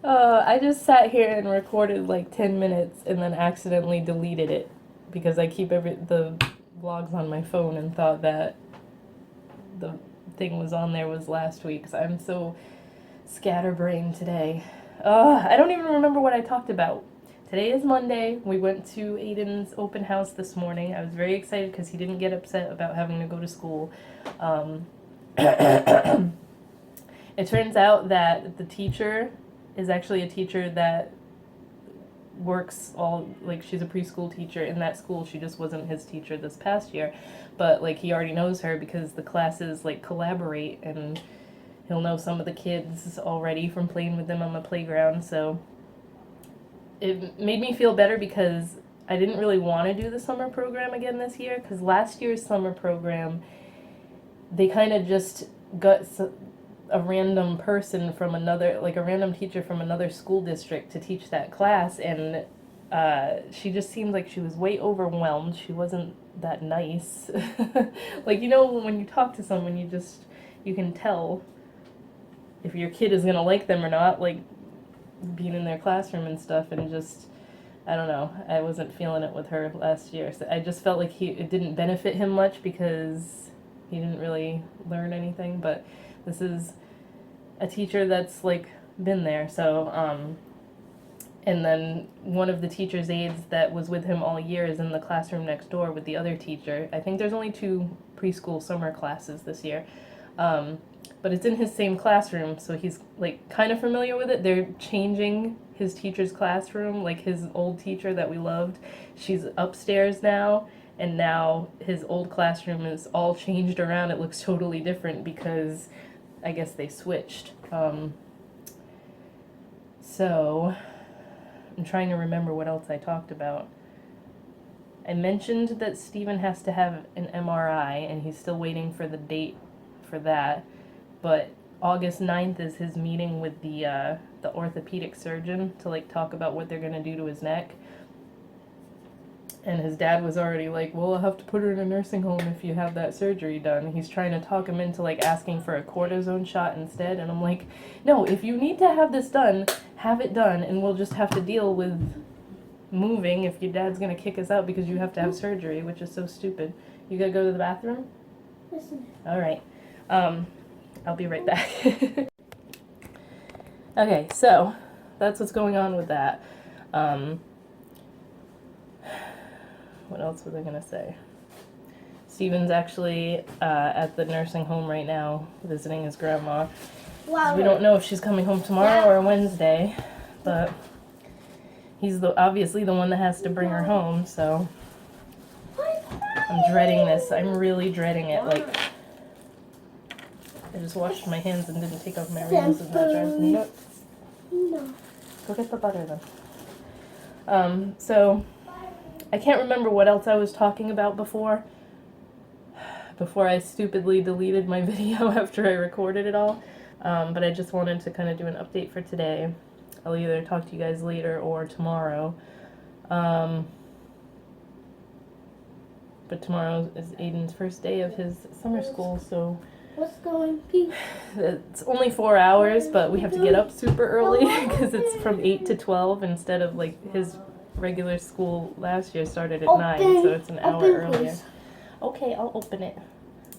I just sat here and recorded like 10 minutes and then accidentally deleted it because I keep the vlogs on my phone and thought that the thing was on there was last week's. I'm so scatterbrained today. I don't even remember what I talked about. Today is Monday. We went to Aiden's open house this morning. I was very excited because he didn't get upset about having to go to school. It turns out that the teacher is actually a teacher that works all, like, she's a preschool teacher in that school. She just wasn't his teacher this past year, but like he already knows her because the classes like collaborate, and he'll know some of the kids already from playing with them on the playground. So it made me feel better because I didn't really want to do the summer program again this year, because last year's summer program, they kind of just got a random person from another, like a random teacher from another school district to teach that class, and she just seemed like she was way overwhelmed. She wasn't that nice. Like, you know, when you talk to someone, you can tell if your kid is gonna like them or not, like being in their classroom and stuff, and just, I don't know, I wasn't feeling it with her last year. So I just felt like it didn't benefit him much because he didn't really learn anything. But this is a teacher that's like been there. So and then one of the teacher's aides that was with him all year is in the classroom next door with the other teacher. I think there's only 2 preschool summer classes this year. But it's in his same classroom, so he's like kind of familiar with it. They're changing his teacher's classroom, like his old teacher that we loved. She's upstairs now, and now his old classroom is all changed around. It looks totally different because I guess they switched. So I'm trying to remember what else I talked about. I mentioned that Steven has to have an MRI, and he's still waiting for the date for that. But August 9th is his meeting with the orthopedic surgeon to like talk about what they're gonna do to his neck. And his dad was already like, well, I'll have to put her in a nursing home if you have that surgery done. He's trying to talk him into like asking for a cortisone shot instead. And I'm like, no, if you need to have this done, have it done, and we'll just have to deal with moving if your dad's gonna kick us out because you have to have surgery, which is so stupid. You gotta go to the bathroom? Listen. All right. I'll be right back. Okay, so that's what's going on with that. What else was I gonna say? Steven's actually at the nursing home right now visiting his grandma. Wow. We don't know if she's coming home tomorrow or Wednesday, but he's obviously the one that has to bring her home, so I'm dreading this. I'm really dreading it. Like, I just washed my hands and didn't take off my rings, and that drives me nuts. No. Go get the butter then. So I can't remember what else I was talking about before I stupidly deleted my video after I recorded it all. But I just wanted to kind of do an update for today. I'll either talk to you guys later or tomorrow. But tomorrow is Aiden's first day of his summer school, so What's going on? it's only 4 hours, but we have to get up super early because it's from 8 to 12 instead of like his regular school last year started at 9, so it's an hour earlier. Okay, I'll open it.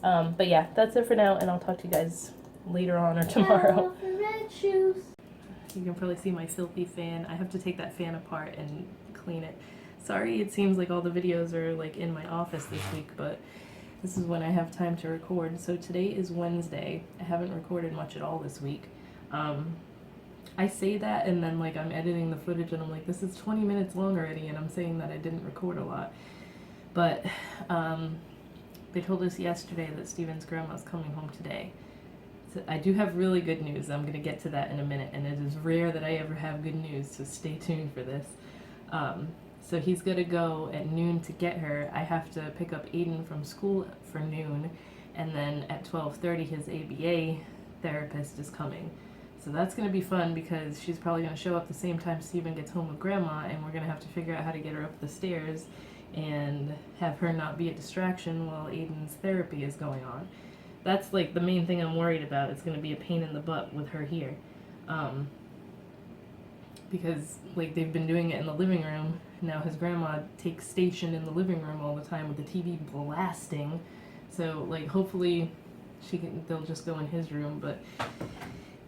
But yeah, that's it for now, and I'll talk to you guys later on or tomorrow. Red shoes. You can probably see my filthy fan. I have to take that fan apart and clean it. Sorry, it seems like all the videos are like in my office this week, but this is when I have time to record. So today is Wednesday. I haven't recorded much at all this week. I say that, and then like I'm editing the footage and I'm like, this is 20 minutes long already, and I'm saying that I didn't record a lot. But they told us yesterday that Steven's grandma's coming home today. So I do have really good news. I'm going to get to that in a minute, and it is rare that I ever have good news, so stay tuned for this. So he's going to go at noon to get her. I have to pick up Aiden from school for noon, and then at 12:30 his ABA therapist is coming. So that's going to be fun because she's probably going to show up the same time Steven gets home with grandma, and we're going to have to figure out how to get her up the stairs and have her not be a distraction while Aiden's therapy is going on. That's like the main thing I'm worried about. It's going to be a pain in the butt with her here. because like they've been doing it in the living room. Now his grandma takes station in the living room all the time with the TV blasting. So like hopefully they'll just go in his room, but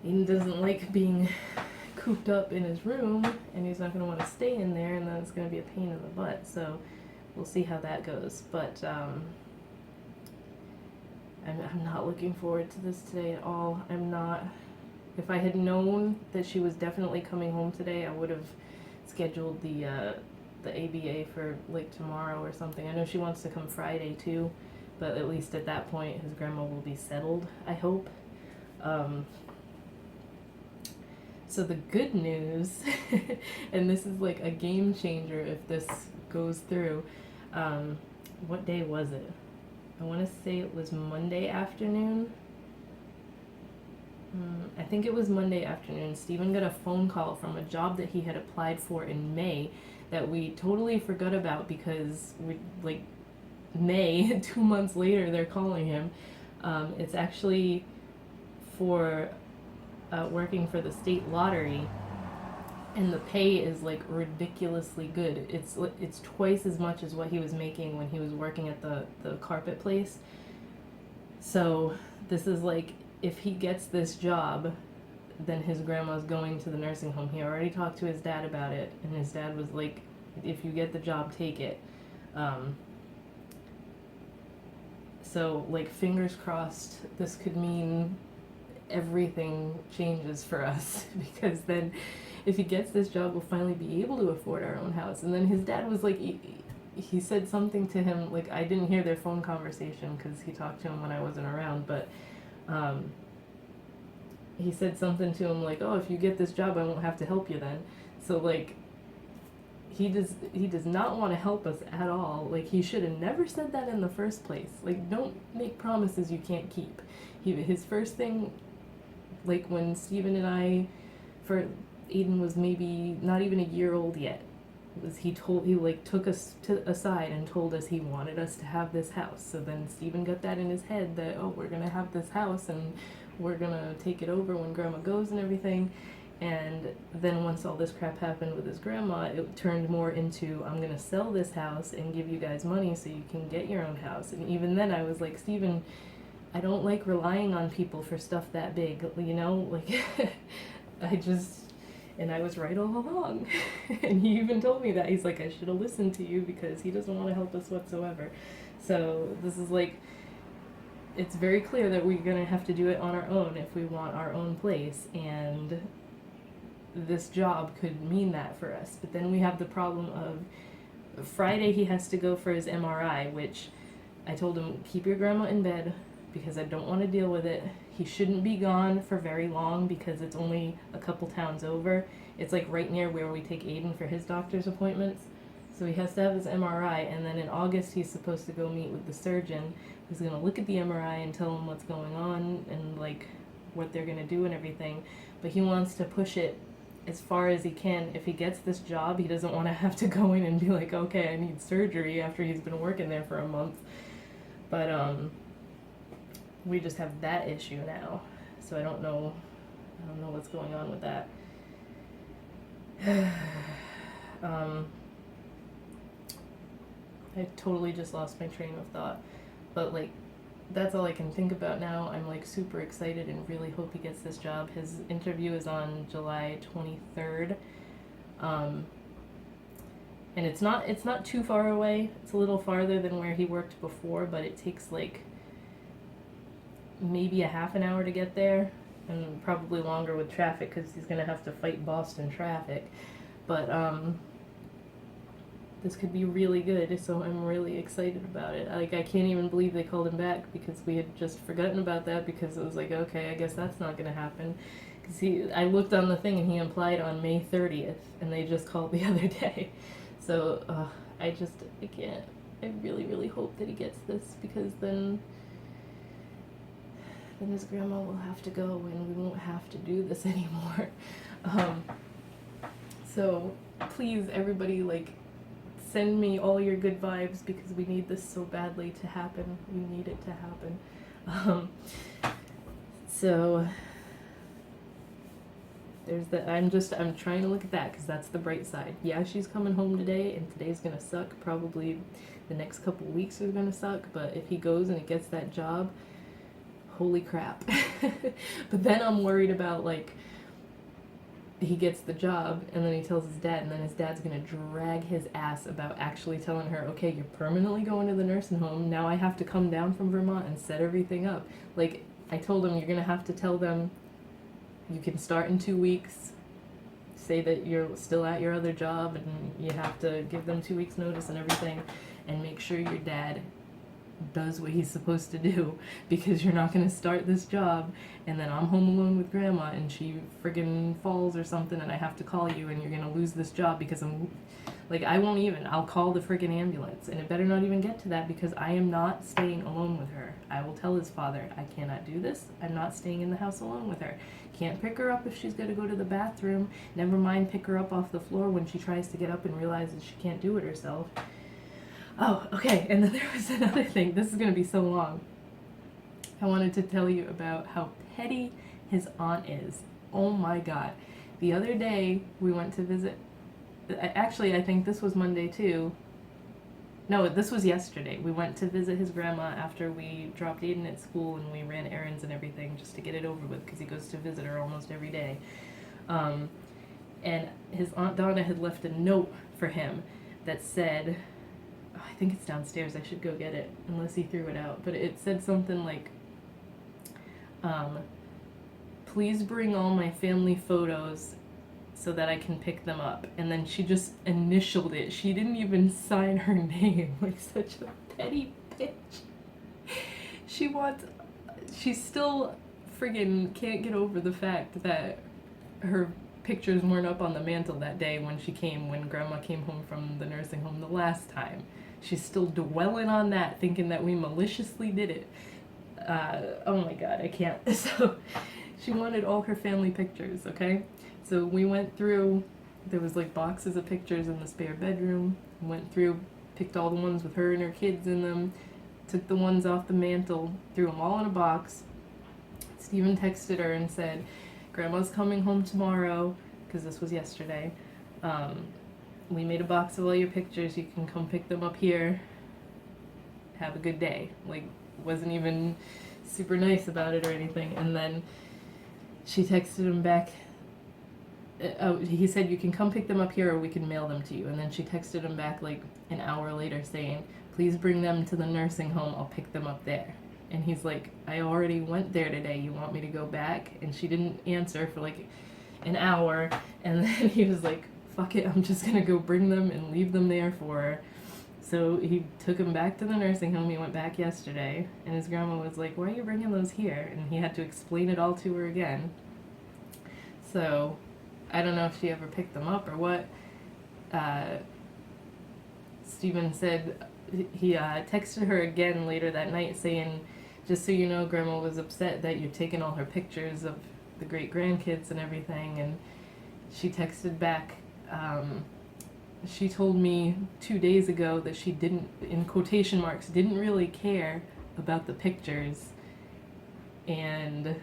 Aiden doesn't like being cooped up in his room, and he's not going to want to stay in there, and then it's going to be a pain in the butt. So we'll see how that goes. But I'm not looking forward to this today at all. I'm not. If I had known that she was definitely coming home today, I would have scheduled the ABA for like tomorrow or something. I know she wants to come Friday too, but at least at that point his grandma will be settled, I hope. So the good news, and this is like a game changer if this goes through, what day was it? I want to say it was Monday afternoon. I think it was Monday afternoon. Stephen got a phone call from a job that he had applied for in May that we totally forgot about because we, like, May, 2 months later, they're calling him. It's actually for working for the state lottery, and the pay is like ridiculously good. It's twice as much as what he was making when he was working at the carpet place. So this is like, if he gets this job, then his grandma's going to the nursing home. He already talked to his dad about it, and his dad was like, if you get the job, take it. So like, fingers crossed, this could mean everything changes for us, because then if he gets this job, we'll finally be able to afford our own house. And then his dad was like, he said something to him, like, I didn't hear their phone conversation because he talked to him when I wasn't around, but he said something to him like, oh, if you get this job, I won't have to help you then. So like, he does not want to help us at all. Like, he should have never said that in the first place. Like, don't make promises you can't keep. His first thing, like when Stephen and I, for Aiden was maybe not even a year old yet, was he like took us aside and told us he wanted us to have this house. So then Stephen got that in his head that, oh, we're gonna have this house and we're gonna take it over when grandma goes and everything. And then once all this crap happened with his grandma, it turned more into, I'm gonna sell this house and give you guys money so you can get your own house. And even then I was like, Stephen, I don't like relying on people for stuff that big, you know, like and I was right all along. And he even told me that. He's like, I should have listened to you because he doesn't want to help us whatsoever. So this is like, it's very clear that we're going to have to do it on our own if we want our own place. And this job could mean that for us. But then we have the problem of Friday he has to go for his MRI, which I told him, keep your grandma in bed because I don't want to deal with it. He shouldn't be gone for very long because it's only a couple towns over. It's like right near where we take Aiden for his doctor's appointments. So he has to have his MRI, and then in August he's supposed to go meet with the surgeon who's going to look at the MRI and tell him what's going on and like what they're going to do and everything. But he wants to push it as far as he can. If he gets this job, he doesn't want to have to go in and be like, okay, I need surgery after he's been working there for a month. But we just have that issue now, so I don't know what's going on with that. I totally just lost my train of thought, but like, that's all I can think about now. I'm like super excited and really hope he gets this job. His interview is on July 23rd, and it's not too far away. It's a little farther than where he worked before, but it takes like maybe a half an hour to get there, and probably longer with traffic because he's gonna have to fight Boston traffic. But this could be really good, so I'm really excited about it. Like, I can't even believe they called him back because we had just forgotten about that, because it was like, okay, I guess that's not gonna happen. Because I looked on the thing and he applied on May 30th, and they just called the other day. So I can't. I really, really hope that he gets this, because then his grandma will have to go and we won't have to do this anymore. So please, everybody, like, send me all your good vibes because we need this so badly to happen. We need it to happen. So There's the, I'm trying to look at that because that's the bright side. Yeah, she's coming home today, and today's gonna suck. Probably the next couple weeks are gonna suck, but if he goes and he gets that job, holy crap. But then I'm worried about, like, he gets the job and then he tells his dad, and then his dad's gonna drag his ass about actually telling her, okay, you're permanently going to the nursing home. Now I have to come down from Vermont and set everything up. Like, I told him, you're gonna have to tell them you can start in 2 weeks, say that you're still at your other job, and you have to give them 2 weeks notice and everything, and make sure your dad does what he's supposed to do, because you're not going to start this job and then I'm home alone with grandma and she friggin' falls or something and I have to call you and you're going to lose this job because I'm like, I'll call the friggin' ambulance, and it better not even get to that, because I am not staying alone with her. I will tell his father, I cannot do this. I'm not staying in the house alone with her. Can't pick her up if she's going to go to the bathroom. Never mind pick her up off the floor when she tries to get up and realizes she can't do it herself. Oh, okay, and then there was another thing. This is going to be so long. I wanted to tell you about how petty his aunt is. Oh my god. The other day, we went to visit... Actually, I think this was Monday too. No, this was yesterday. We went to visit his grandma after we dropped Aiden at school, and we ran errands and everything just to get it over with, because he goes to visit her almost every day. And his Aunt Donna had left a note for him that said... I think it's downstairs. I should go get it, unless he threw it out. But it said something like, please bring all my family photos so that I can pick them up. And then she just initialed it. She didn't even sign her name. Like, such a petty bitch. She still friggin' can't get over the fact that her pictures weren't up on the mantle that day when grandma came home from the nursing home the last time. She's still dwelling on that, thinking that we maliciously did it. Oh my god, I can't. So, she wanted all her family pictures, okay? So we went through, there was like boxes of pictures in the spare bedroom, went through, picked all the ones with her and her kids in them, took the ones off the mantle, threw them all in a box. Steven texted her and said, Grandma's coming home tomorrow, because this was yesterday. We made a box of all your pictures. You can come pick them up here. Have a good day. Like, wasn't even super nice about it or anything. And then she texted him back. He said, you can come pick them up here or we can mail them to you. And then she texted him back like an hour later saying, please bring them to the nursing home. I'll pick them up there. And he's like, I already went there today. You want me to go back? And she didn't answer for like an hour. And then he was like, fuck it, I'm just gonna go bring them and leave them there for her. So he took him back to the nursing home. He went back yesterday. And his grandma was like, why are you bringing those here? And he had to explain it all to her again. So I don't know if she ever picked them up or what. Steven said he texted her again later that night saying, just so you know, Grandma was upset that you're taking all her pictures of the great-grandkids and everything. And she texted back, she told me 2 days ago that she didn't, in quotation marks, didn't really care about the pictures. And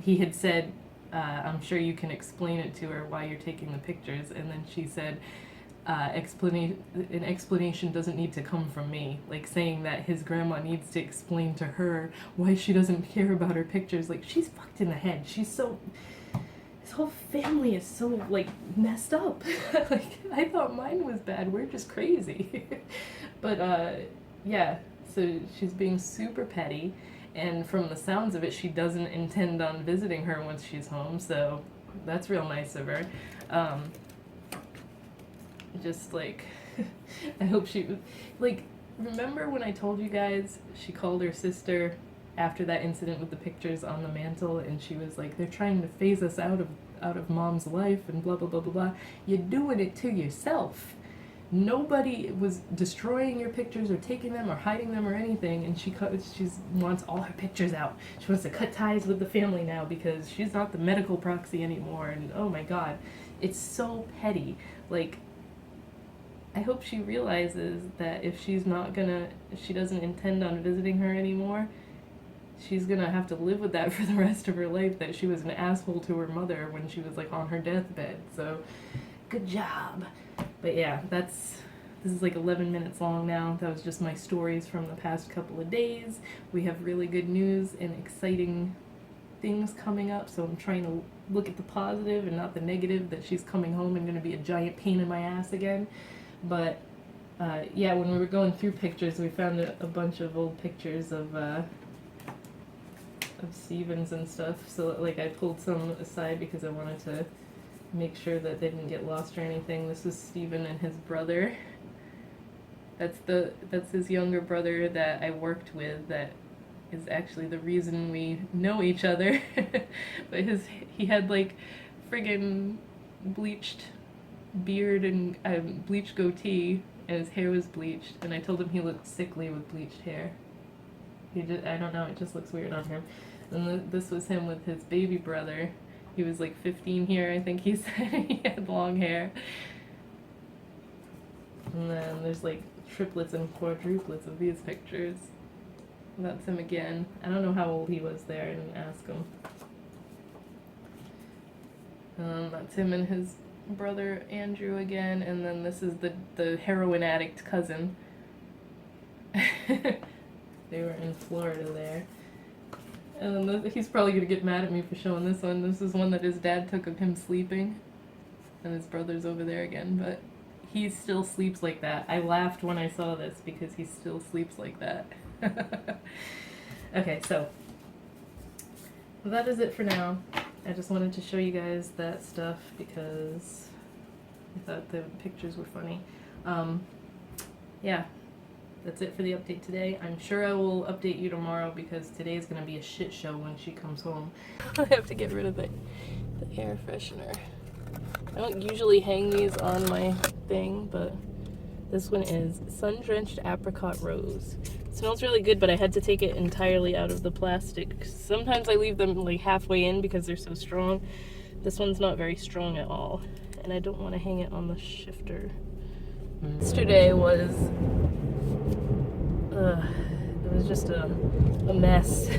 he had said, I'm sure you can explain it to her why you're taking the pictures. And then she said, an explanation doesn't need to come from me. Like, saying that his grandma needs to explain to her why she doesn't care about her pictures. Like, she's fucked in the head. She's so... His whole family is so, like, messed up. Like, I thought mine was bad. We're just crazy. But, yeah. So she's being super petty. And from the sounds of it, she doesn't intend on visiting her once she's home. So that's real nice of her. Just, like, I hope she... Like, remember when I told you guys she called her sister after that incident with the pictures on the mantle, and she was like, they're trying to phase us out of Mom's life and blah blah blah blah blah. You're doing it to yourself. Nobody was destroying your pictures or taking them or hiding them or anything, and she wants all her pictures out. She wants to cut ties with the family now because she's not the medical proxy anymore, and oh my god, it's so petty. Like, I hope she realizes that if she doesn't intend on visiting her anymore, she's gonna have to live with that for the rest of her life, that she was an asshole to her mother when she was like on her deathbed. So good job. But yeah, this is like 11 minutes long now. That was just my stories from the past couple of days. We have really good news and exciting things coming up, so I'm trying to look at the positive and not the negative, that she's coming home and going to be a giant pain in my ass again. But yeah, when we were going through pictures, we found a bunch of old pictures of Stevens and stuff. So like I pulled some aside because I wanted to make sure that they didn't get lost or anything. This is Steven and his brother. That's his younger brother that I worked with, that is actually the reason we know each other. But he had like friggin' bleached beard and bleached goatee, and his hair was bleached, and I told him he looked sickly with bleached hair. I don't know, it just looks weird on him. And this was him with his baby brother. He was like 15 here, I think he said. He had long hair. And then there's like triplets and quadruplets of these pictures. And that's him again. I don't know how old he was there, I didn't ask him. That's him and his brother Andrew again, and then this is the heroin addict cousin. They were in Florida there. And then he's probably gonna get mad at me for showing this one. This is one that his dad took of him sleeping, and his brother's over there again, but he still sleeps like that. I laughed when I saw this because he still sleeps like that. Okay, so that is it for now. I just wanted to show you guys that stuff because I thought the pictures were funny. Yeah, that's it for the update today. I'm sure I will update you tomorrow because today is going to be a shit show when she comes home. I have to get rid of the air freshener. I don't usually hang these on my thing, but this one is Sun-Drenched Apricot Rose. It smells really good, but I had to take it entirely out of the plastic. Sometimes I leave them like halfway in because they're so strong. This one's not very strong at all, and I don't want to hang it on the shifter. Yesterday was, it was just a mess.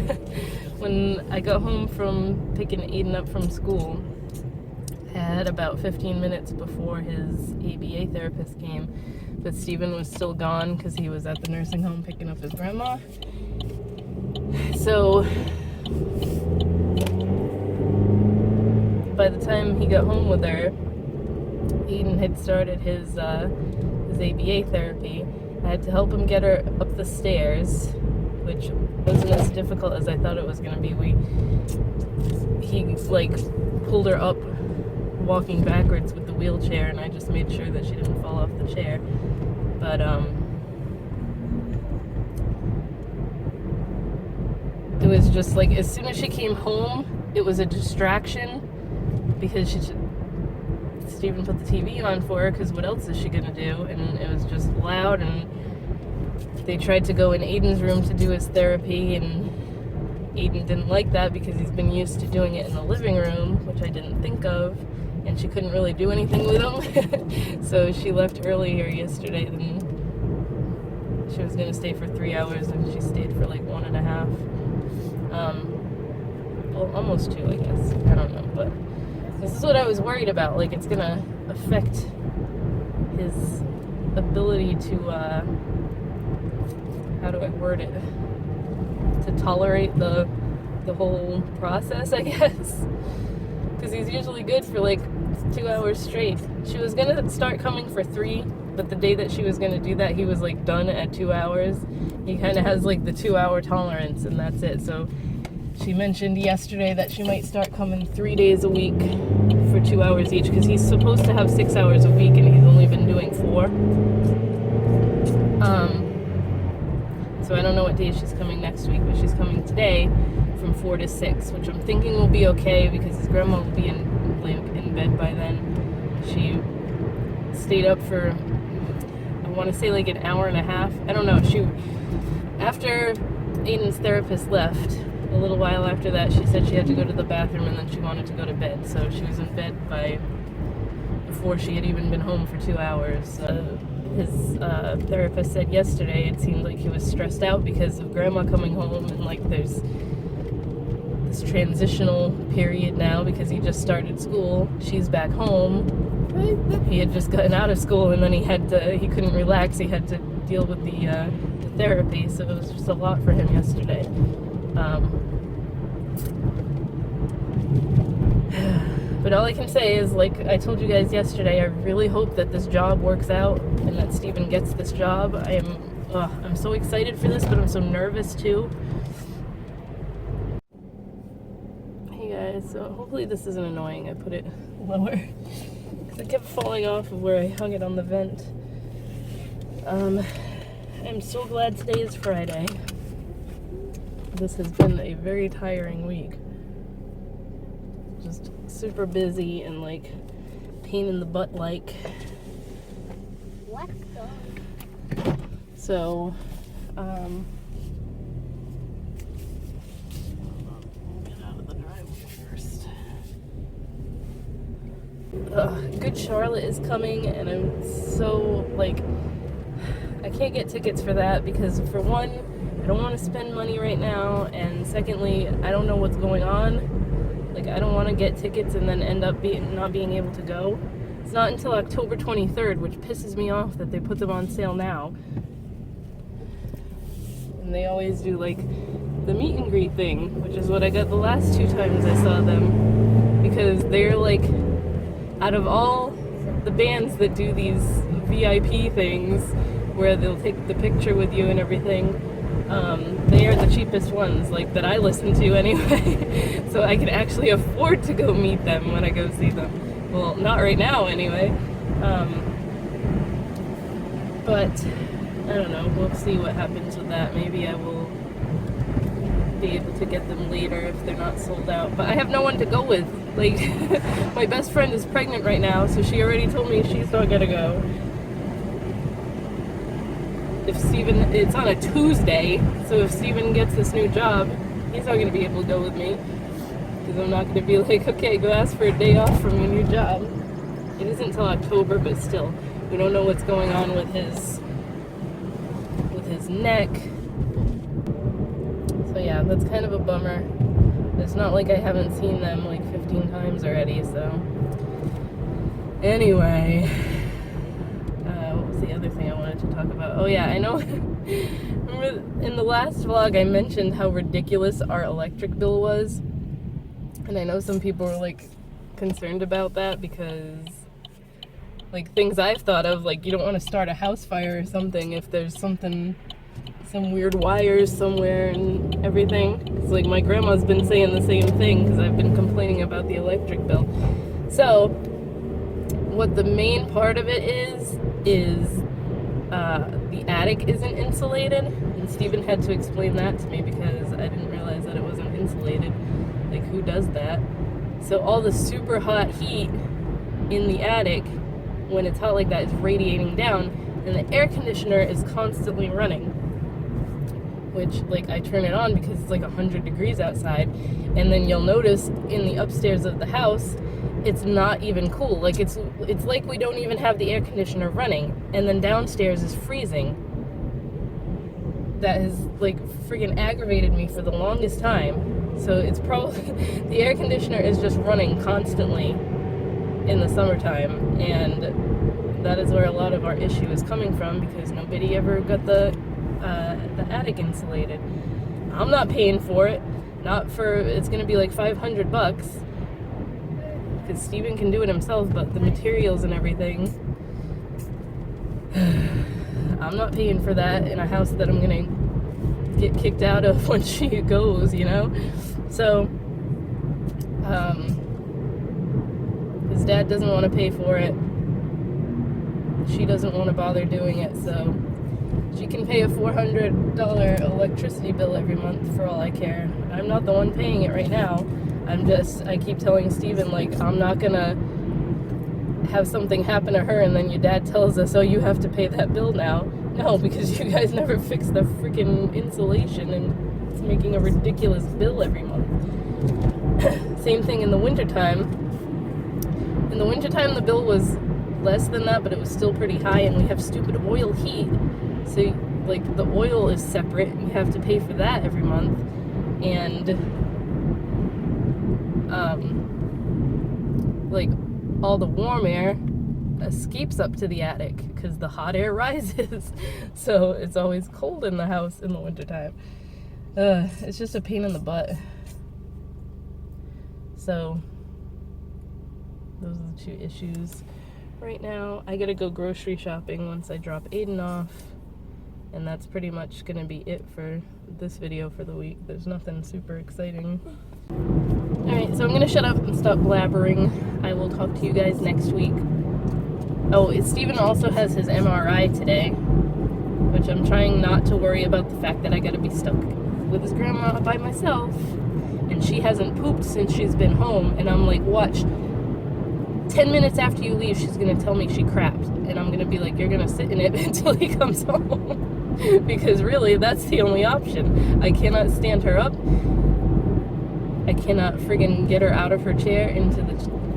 When I got home from picking Aiden up from school, I had about 15 minutes before his ABA therapist came, but Steven was still gone because he was at the nursing home picking up his grandma. So by the time he got home with her, Aiden had started his ABA therapy. I had to help him get her up the stairs, which wasn't as difficult as I thought it was going to be. He like pulled her up walking backwards with the wheelchair, and I just made sure that she didn't fall off the chair. But it was just like, as soon as she came home, it was a distraction because Steven put the TV on for her, because what else is she gonna do? And it was just loud, and they tried to go in Aiden's room to do his therapy, and Aiden didn't like that because he's been used to doing it in the living room, which I didn't think of, and she couldn't really do anything with him. So she left earlier yesterday than she was gonna stay for 3 hours, and she stayed for like 1.5. Well, almost 2, I guess. I don't know, but this is what I was worried about. Like, it's gonna affect his ability to, how do I word it? To tolerate the whole process, I guess. Because he's usually good for like 2 hours straight. She was gonna start coming for 3, but the day that she was gonna do that, he was like done at 2 hours. He kind of has like the 2-hour tolerance, and that's it. So she mentioned yesterday that she might start coming 3 days a week for 2 hours each, because he's supposed to have 6 hours a week, and he's only been doing 4. So I don't know what day she's coming next week, but she's coming today from 4 to 6, which I'm thinking will be okay because his grandma will be in bed by then. She stayed up for, I want to say like an hour and a half. I don't know. After Aiden's therapist left, a little while after that, she said she had to go to the bathroom, and then she wanted to go to bed. So she was in bed before she had even been home for 2 hours. His therapist said yesterday it seemed like he was stressed out because of grandma coming home, and like there's this transitional period now because he just started school. She's back home. He had just gotten out of school, and then he couldn't relax. He had to deal with the therapy, so it was just a lot for him yesterday. But all I can say is, like I told you guys yesterday, I really hope that this job works out and that Steven gets this job. I'm so excited for this, but I'm so nervous too. Hey guys, so hopefully this isn't annoying. I put it lower because it kept falling off of where I hung it on the vent. I'm so glad today is Friday. This has been a very tiring week. Just super busy and like pain in the butt like. What the? So, get out of the driveway first. Good Charlotte is coming, and I'm so like, I can't get tickets for that because for one, I don't want to spend money right now, and secondly, I don't know what's going on. Like, I don't want to get tickets and then end up not being able to go. It's not until October 23rd, which pisses me off that they put them on sale now. And they always do like the meet and greet thing, which is what I got the last 2 times I saw them, because they're like, out of all the bands that do these VIP things where they'll take the picture with you and everything, they are the cheapest ones, like that I listen to anyway. So I can actually afford to go meet them when I go see them. Well, not right now anyway. But I don't know, we'll see what happens with that. Maybe I will be able to get them later if they're not sold out. But I have no one to go with. Like, my best friend is pregnant right now, so she already told me she's not gonna go. If Steven, it's on a Tuesday, so if Steven gets this new job, he's not gonna be able to go with me. Because I'm not gonna be like, okay, go ask for a day off from your new job. It isn't until October, but still, we don't know what's going on with his neck. So yeah, that's kind of a bummer. It's not like I haven't seen them like 15 times already, so. Anyway, what was the other thing I wanted to talk about? Oh yeah, I know, remember in the last vlog I mentioned how ridiculous our electric bill was? And I know some people were like concerned about that because like things I've thought of, like you don't want to start a house fire or something if there's some weird wires somewhere and everything. It's like my grandma's been saying the same thing because I've been complaining about the electric bill. So what the main part of it is the attic isn't insulated, and Steven had to explain that to me because I didn't realize that it wasn't insulated. Like, who does that? So all the super hot heat in the attic, when it's hot like that, is radiating down, and the air conditioner is constantly running. Which, like, I turn it on because it's like 100 degrees outside, and then you'll notice in the upstairs of the house, it's not even cool. Like, it's like we don't even have the air conditioner running, and then downstairs is freezing. That has, like, freaking aggravated me for the longest time. So it's probably, the air conditioner is just running constantly in the summertime, and that is where a lot of our issue is coming from because nobody ever got the attic insulated. I'm not paying for it. It's gonna be like $500 because Steven can do it himself, but the materials and everything, I'm not paying for that in a house that I'm gonna get kicked out of when she goes, you know? So, his dad doesn't want to pay for it. She doesn't want to bother doing it, so she can pay a $400 electricity bill every month for all I care. I'm not the one paying it right now. I keep telling Steven, like, I'm not gonna have something happen to her and then your dad tells us, oh, you have to pay that bill now. No, because you guys never fix the freaking insulation and it's making a ridiculous bill every month. Same thing in the wintertime. In the wintertime, the bill was less than that, but it was still pretty high, and we have stupid oil heat. So, like, the oil is separate, and you have to pay for that every month. And like all the warm air escapes up to the attic because the hot air rises. So it's always cold in the house in the wintertime. It's just a pain in the butt. So those are the two issues right now. I gotta go grocery shopping once I drop Aiden off, and that's pretty much gonna be it for this video for the week. There's nothing super exciting. Alright, so I'm gonna shut up and stop blabbering. I will talk to you guys next week. Oh, Steven also has his MRI today, which I'm trying not to worry about the fact that I gotta be stuck with his grandma by myself, and she hasn't pooped since she's been home, and I'm like, watch, 10 minutes after you leave, she's gonna tell me she crapped, and I'm gonna be like, you're gonna sit in it until he comes home. Because really, that's the only option. I cannot stand her up. I cannot friggin' get her out of her chair into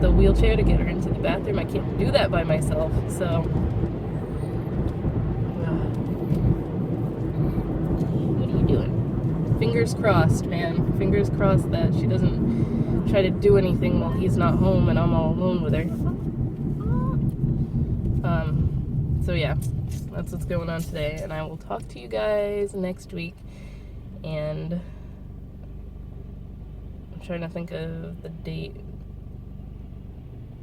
the wheelchair to get her into the bathroom. I can't do that by myself, so. What are you doing? Fingers crossed, man. Fingers crossed that she doesn't try to do anything while he's not home and I'm all alone with her. So yeah, that's what's going on today, and I will talk to you guys next week. And I'm trying to think of the date.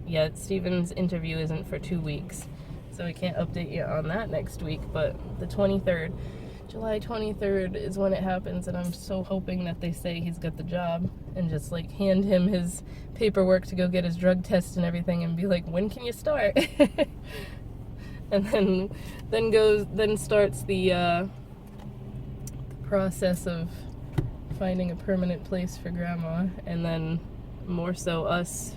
Yeah, Steven's interview isn't for 2 weeks, so I can't update you on that next week, but the 23rd, July 23rd is when it happens, and I'm so hoping that they say he's got the job and just like hand him his paperwork to go get his drug test and everything and be like, when can you start? And then starts the process of finding a permanent place for Grandma, and then more so us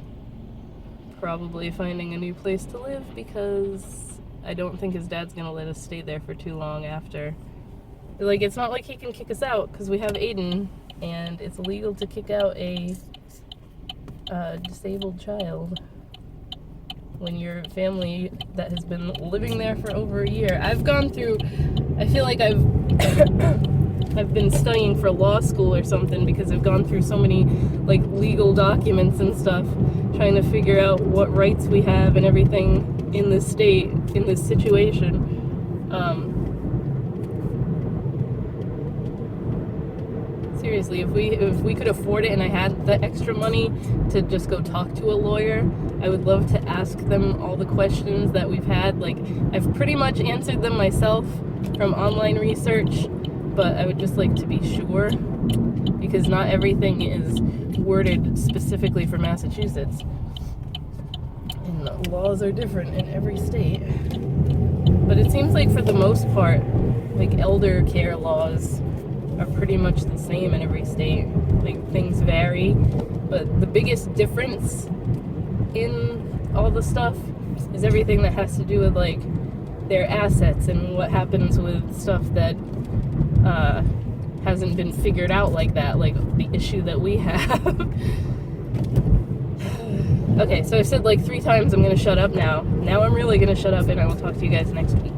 probably finding a new place to live, because I don't think his dad's gonna let us stay there for too long after. Like, it's not like he can kick us out because we have Aiden, and it's illegal to kick out a disabled child when you're a family that has been living there for over a year. I've gone through, I feel like I've been studying for law school or something, because I've gone through so many like legal documents and stuff, trying to figure out what rights we have and everything in this state, in this situation. Seriously, if we could afford it and I had the extra money to just go talk to a lawyer, I would love to ask them all the questions that we've had. Like, I've pretty much answered them myself from online research, but I would just like to be sure, because not everything is worded specifically for Massachusetts, and the laws are different in every state. But it seems like for the most part, like, elder care laws are pretty much the same in every state. Like, things vary, but the biggest difference in all the stuff is everything that has to do with like their assets and what happens with stuff that hasn't been figured out, like that, like the issue that we have. Okay, so I've said like 3 times I'm gonna shut up now. Now I'm really gonna shut up, and I will talk to you guys next week.